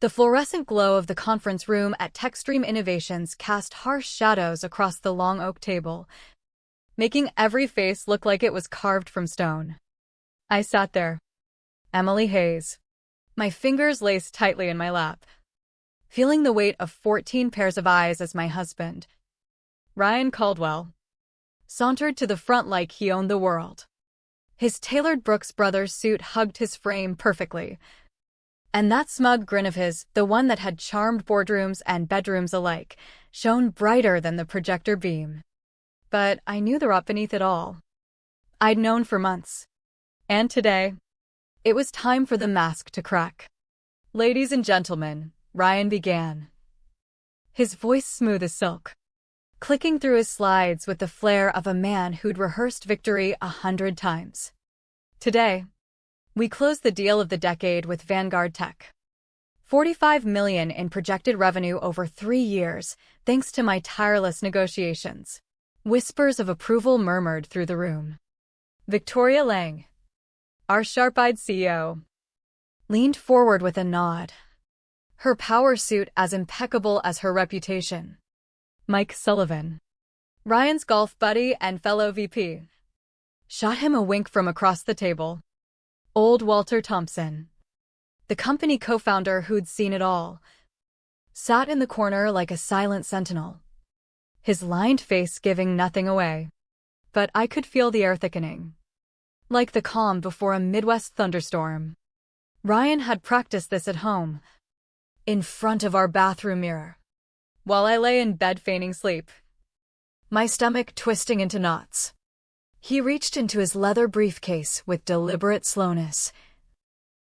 The fluorescent glow of the conference room at Techstream Innovations cast harsh shadows across the long oak table, making every face look like it was carved from stone. I sat there, Emily Hayes, my fingers laced tightly in my lap, feeling the weight of 14 pairs of eyes as my husband, Ryan Caldwell, sauntered to the front like he owned the world. His tailored Brooks Brothers suit hugged his frame perfectly, and that smug grin of his, the one that had charmed boardrooms and bedrooms alike, shone brighter than the projector beam. But I knew the rot beneath it all. I'd known for months. And today, it was time for the mask to crack. "Ladies and gentlemen," Ryan began, his voice smooth as silk, clicking through his slides with the flair of a man who'd rehearsed victory 100 times. "Today, we closed the deal of the decade with Vanguard Tech. $45 million in projected revenue over 3 years, thanks to my tireless negotiations." Whispers of approval murmured through the room. Victoria Lang, our sharp-eyed CEO, leaned forward with a nod, her power suit as impeccable as her reputation. Mike Sullivan, Ryan's golf buddy and fellow VP, shot him a wink from across the table. Old Walter Thompson, the company co-founder who'd seen it all, sat in the corner like a silent sentinel, his lined face giving nothing away. But I could feel the air thickening, like the calm before a Midwest thunderstorm. Ryan had practiced this at home, in front of our bathroom mirror, while I lay in bed feigning sleep, my stomach twisting into knots. He reached into his leather briefcase with deliberate slowness,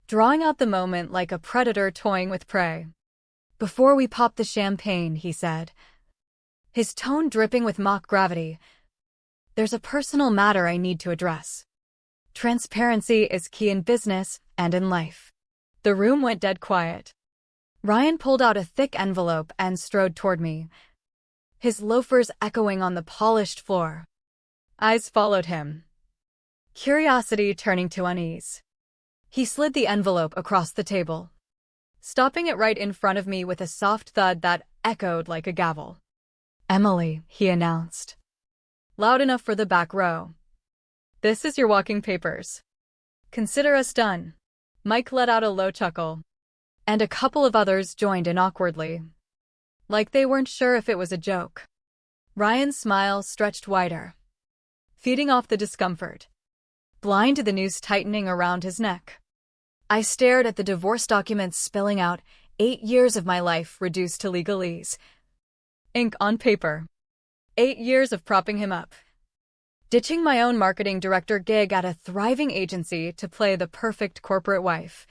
drawing out the moment like a predator toying with prey. "Before we pop the champagne," he said, his tone dripping with mock gravity, "there's a personal matter I need to address. Transparency is key in business and in life." The room went dead quiet. Ryan pulled out a thick envelope and strode toward me, his loafers echoing on the polished floor. Eyes followed him, curiosity turning to unease. He slid the envelope across the table, stopping it right in front of me with a soft thud that echoed like a gavel. "Emily," he announced, loud enough for the back row, "this is your walking papers. Consider us done." Mike let out a low chuckle, and a couple of others joined in awkwardly, like they weren't sure if it was a joke. Ryan's smile stretched wider, feeding off the discomfort, blind to the noose tightening around his neck. I stared at the divorce documents spilling out, 8 years of my life reduced to legalese. Ink on paper. 8 years of propping him up, ditching my own marketing director gig at a thriving agency to play the perfect corporate wife,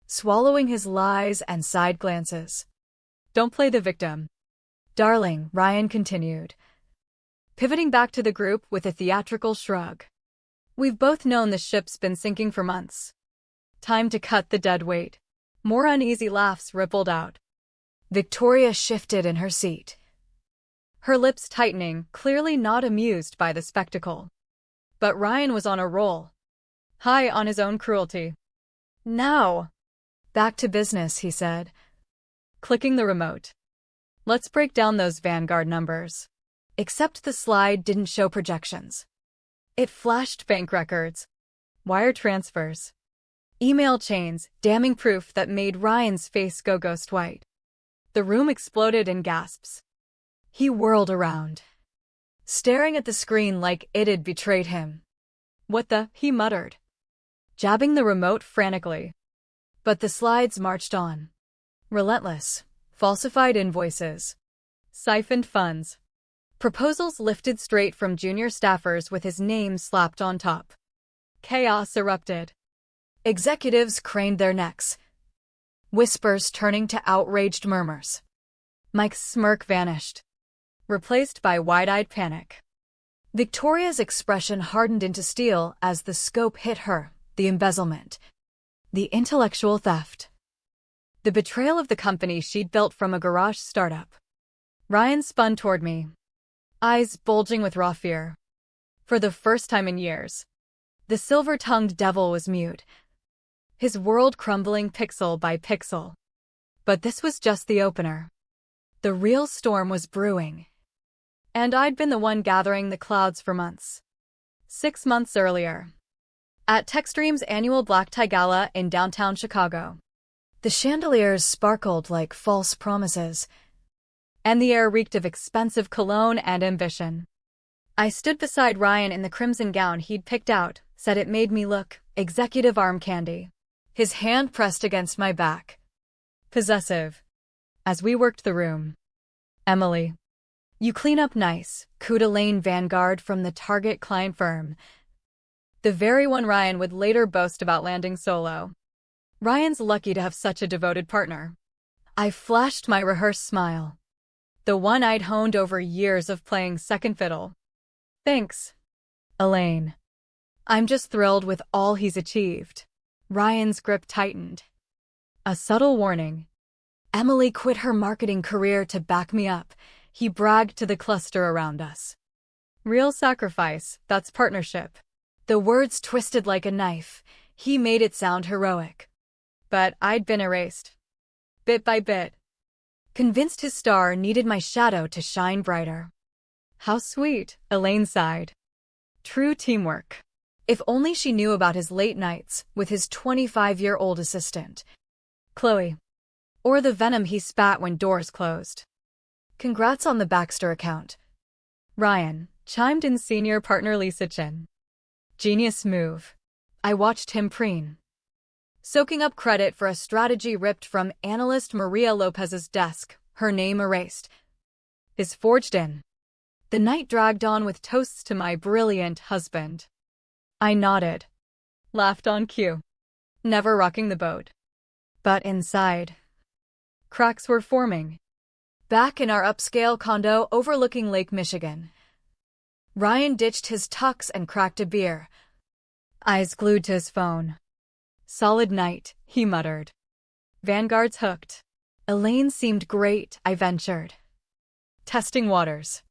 swallowing his lies and side glances. "Don't play the victim, darling," Ryan continued, pivoting back to the group with a theatrical shrug. "We've both known the ship's been sinking for months. Time to cut the dead weight." More uneasy laughs rippled out. Victoria shifted in her seat, her lips tightening, clearly not amused by the spectacle. But Ryan was on a roll, high on his own cruelty. "Now, back to business," he said, clicking the remote. "Let's break down those Vanguard numbers." Except the slide didn't show projections. It flashed bank records, wire transfers, email chains, damning proof that made Ryan's face go ghost white. The room exploded in gasps. He whirled around, staring at the screen like it had betrayed him. "What the?" he muttered, jabbing the remote frantically. But the slides marched on, relentless. Falsified invoices, siphoned funds, proposals lifted straight from junior staffers with his name slapped on top. Chaos erupted. Executives craned their necks, whispers turning to outraged murmurs. Mike's smirk vanished, replaced by wide-eyed panic. Victoria's expression hardened into steel as the scope hit her, the embezzlement, the intellectual theft, the betrayal of the company she'd built from a garage startup. Ryan spun toward me, eyes bulging with raw fear. For the first time in years, the silver-tongued devil was mute, his world crumbling pixel by pixel. But this was just the opener. The real storm was brewing. And I'd been the one gathering the clouds for months. 6 months earlier, at Techstream's annual Black Tie Gala in downtown Chicago, the chandeliers sparkled like false promises, and the air reeked of expensive cologne and ambition. I stood beside Ryan in the crimson gown he'd picked out, said it made me look executive arm candy. His hand pressed against my back. Possessive. As we worked the room. Emily. You clean up nice, Coup de Lane vanguard from the target client firm. The very one Ryan would later boast about landing solo. Ryan's lucky to have such a devoted partner. I flashed my rehearsed smile. The one I'd honed over years of playing second fiddle. Thanks, Elaine. I'm just thrilled with all he's achieved. Ryan's grip tightened. A subtle warning. Emily quit her marketing career to back me up, he bragged to the cluster around us. Real sacrifice, that's partnership. The words twisted like a knife. He made it sound heroic. But I'd been erased. Bit by bit. Convinced his star needed my shadow to shine brighter. How sweet, Elaine sighed. True teamwork. If only she knew about his late nights with his 25-year-old assistant, Chloe. Or the venom he spat when doors closed. Congrats on the Baxter account. Ryan, chimed in senior partner Lisa Chin. Genius move. I watched him preen. Soaking up credit for a strategy ripped from analyst Maria Lopez's desk, her name erased. His forged in. The night dragged on with toasts to my brilliant husband. I nodded. Laughed on cue. Never rocking the boat. But inside, cracks were forming. Back in our upscale condo overlooking Lake Michigan, Ryan ditched his tux and cracked a beer, eyes glued to his phone. Solid night, he muttered. Vanguard's hooked. Elaine seemed great, I ventured. Testing waters.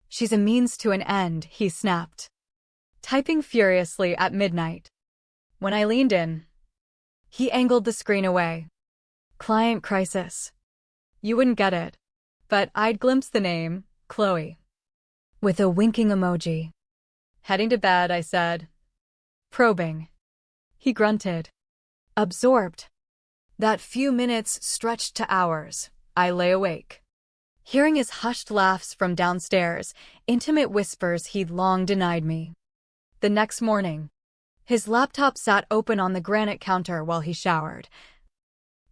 She's a means to an end, he snapped. Typing furiously at midnight. When I leaned in, he angled the screen away. Client crisis. You wouldn't get it. But I'd glimpsed the name, Chloe. With a winking emoji. Heading to bed, I said. Probing. He grunted. Absorbed. That few minutes stretched to hours. I lay awake. Hearing his hushed laughs from downstairs, intimate whispers he'd long denied me. The next morning, his laptop sat open on the granite counter while he showered,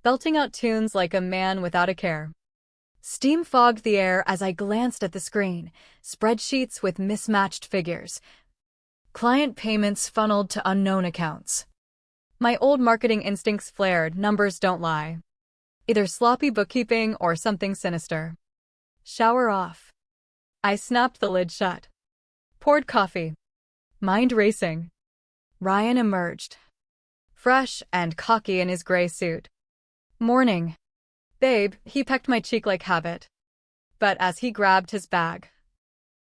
belting out tunes like a man without a care. Steam fogged the air as I glanced at the screen, spreadsheets with mismatched figures. Client payments funneled to unknown accounts. My old marketing instincts flared, numbers don't lie. Either sloppy bookkeeping or something sinister. Shower off. I snapped the lid shut. Poured coffee. Mind racing. Ryan emerged. Fresh and cocky in his gray suit. Morning. Babe, he pecked my cheek like habit. But as he grabbed his bag,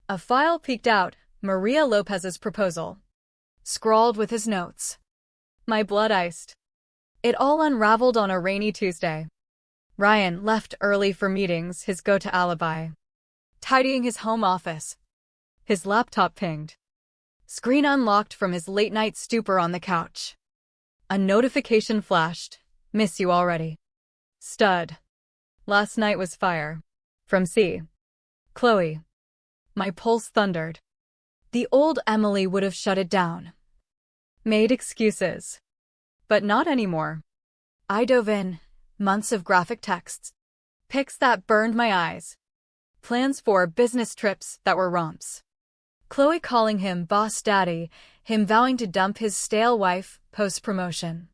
a file peeked out, Maria Lopez's proposal. Scrawled with his notes. My blood iced. It all unraveled on a rainy Tuesday. Ryan left early for meetings, his go-to alibi. Tidying his home office. His laptop pinged. Screen unlocked from his late-night stupor on the couch. A notification flashed. Miss you already. Stud. Last night was fire. From C. Chloe. My pulse thundered. The old Emily would have shut it down. Made excuses. But not anymore. I dove in. Months of graphic texts. Pics that burned my eyes. Plans for business trips that were romps. Chloe calling him boss daddy, him vowing to dump his stale wife post-promotion.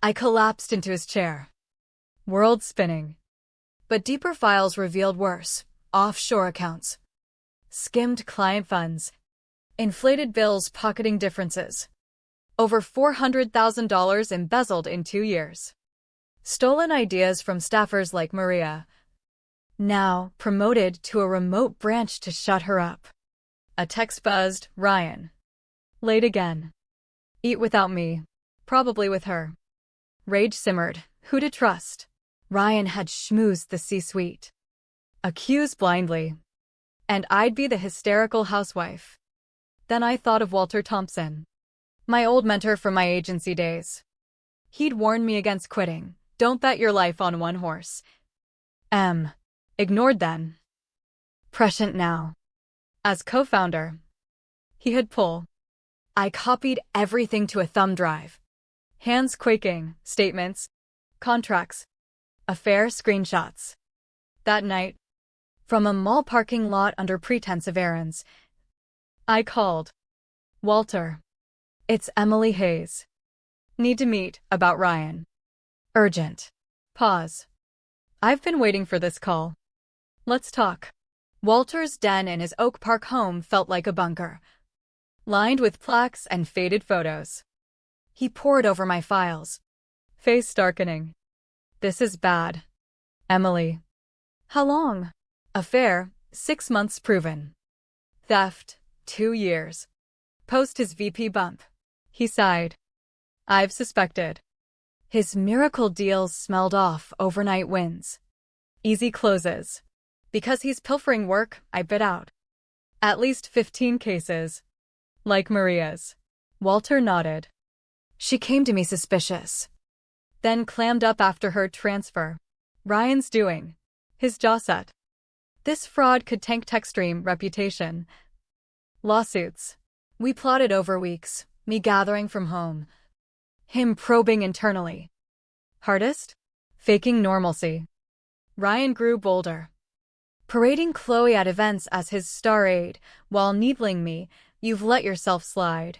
I collapsed into his chair. World spinning. But deeper files revealed worse. Offshore accounts. Skimmed client funds. Inflated bills pocketing differences. Over $400,000 embezzled in 2 years. Stolen ideas from staffers like Maria. Now promoted to a remote branch to shut her up. A text buzzed, Ryan. Late again. Eat without me. Probably with her. Rage simmered. Who to trust? Ryan had schmoozed the C-suite. Accused blindly. And I'd be the hysterical housewife. Then I thought of Walter Thompson, my old mentor from my agency days. He'd warned me against quitting. Don't bet your life on one horse. Ignored then. Prescient now. As co-founder, he had pull. I copied everything to a thumb drive. Hands quaking, statements, contracts, affair screenshots. That night, from a mall parking lot under pretense of errands, I called. Walter. It's Emily Hayes. Need to meet about Ryan. Urgent. Pause. I've been waiting for this call. Let's talk. Walter's den in his Oak Park home felt like a bunker, lined with plaques and faded photos. He pored over my files, face darkening. This is bad. Emily. How long? Affair, 6 months proven. Theft, 2 years. Post his VP bump. He sighed. I've suspected. His miracle deals smelled off overnight wins. Easy closes. Because he's pilfering work, I bid out. At least 15 cases. Like Maria's. Walter nodded. She came to me suspicious. Then clammed up after her transfer. Ryan's doing. His jaw set. This fraud could tank Techstream reputation. Lawsuits. We plotted over weeks, me gathering from home. Him probing internally. Hardest? Faking normalcy. Ryan grew bolder. Parading Chloe at events as his star aide, while needling me, you've let yourself slide.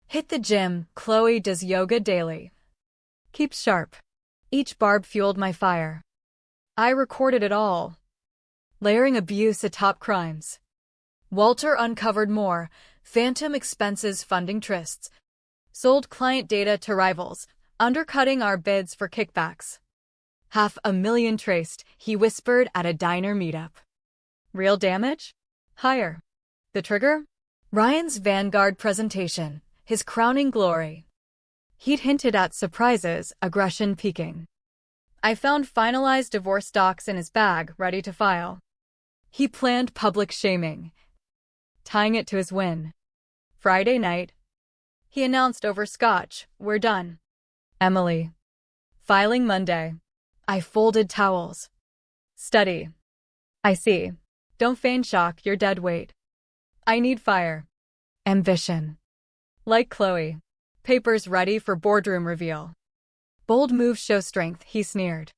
Hit the gym, Chloe does yoga daily. Keeps sharp. Each barb fueled my fire. I recorded it all. Layering abuse atop crimes. Walter uncovered more, phantom expenses funding trysts. Sold client data to rivals, undercutting our bids for kickbacks. $500,000 traced, he whispered at a diner meetup. Real damage? Higher. The trigger? Ryan's Vanguard presentation, his crowning glory. He'd hinted at surprises, aggression peaking. I found finalized divorce docs in his bag, ready to file. He planned public shaming, tying it to his win. Friday night, he announced over scotch, we're done. Emily. Filing Monday. I folded towels. Study. I see. Don't feign shock, you're dead weight. I need fire. Ambition. Like Chloe. Papers ready for boardroom reveal. Bold moves show strength, he sneered.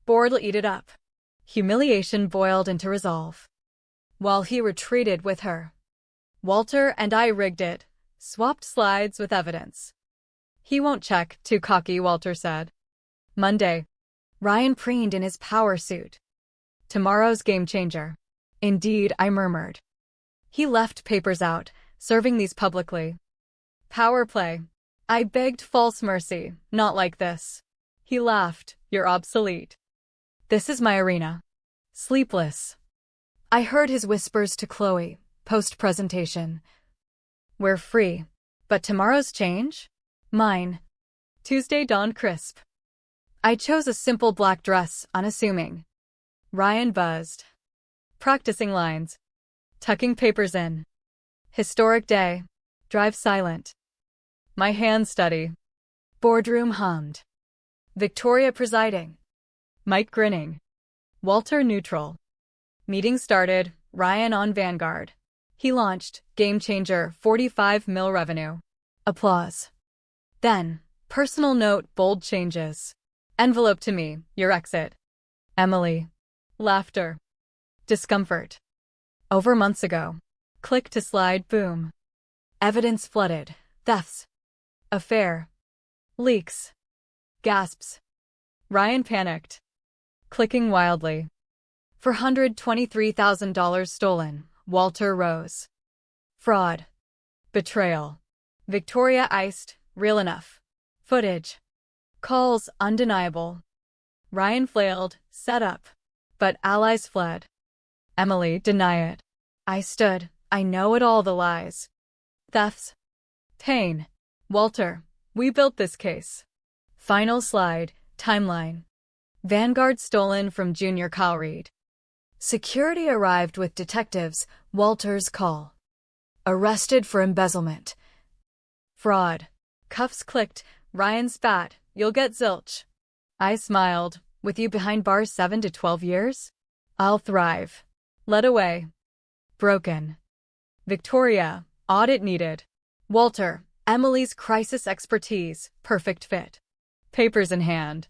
Board'll eat it up. Humiliation boiled into resolve. While he retreated with her. Walter and I rigged it, swapped slides with evidence. He won't check, too cocky, Walter said. Monday. Ryan preened in his power suit. Tomorrow's game changer. Indeed, I murmured. He left papers out, serving these publicly. Power play. I begged false mercy, not like this. He laughed, you're obsolete. This is my arena. Sleepless. I heard his whispers to Chloe, post-presentation. We're free. But tomorrow's change? Mine. Tuesday dawned crisp. I chose a simple black dress, unassuming. Ryan buzzed. Practicing lines. Tucking papers in. Historic day. Drive silent. My hands steady. Boardroom hummed. Victoria presiding. Mike grinning. Walter neutral. Meeting started, Ryan on Vanguard. He launched, game changer, 45 mil revenue. Applause. Then, personal note, bold changes. Envelope to me, your exit. Emily. Laughter. Discomfort. Over months ago. Click to slide, boom. Evidence flooded. Thefts. Affair. Leaks. Gasps. Ryan panicked. Clicking wildly. $423,000 stolen. Walter rose. Fraud. Betrayal. Victoria iced. Real enough. Footage. Calls undeniable. Ryan flailed. Set up. But allies fled. Emily, deny it. I stood. I know it all, the lies. Thefts. Pain. Walter, we built this case. Final slide. Timeline. Vanguard stolen from Junior Cowreed. Security arrived with detectives. Walter's call. Arrested for embezzlement. Fraud. Cuffs clicked. Ryan spat. You'll get zilch. I smiled. With you behind bars 7 to 12 years? I'll thrive. Led away. Broken. Victoria. Audit needed. Walter. Emily's crisis expertise. Perfect fit. Papers in hand.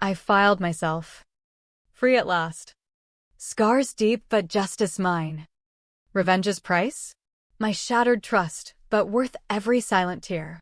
I filed myself. Free at last. Scars deep but justice mine. Revenge's price? My shattered trust, but worth every silent tear.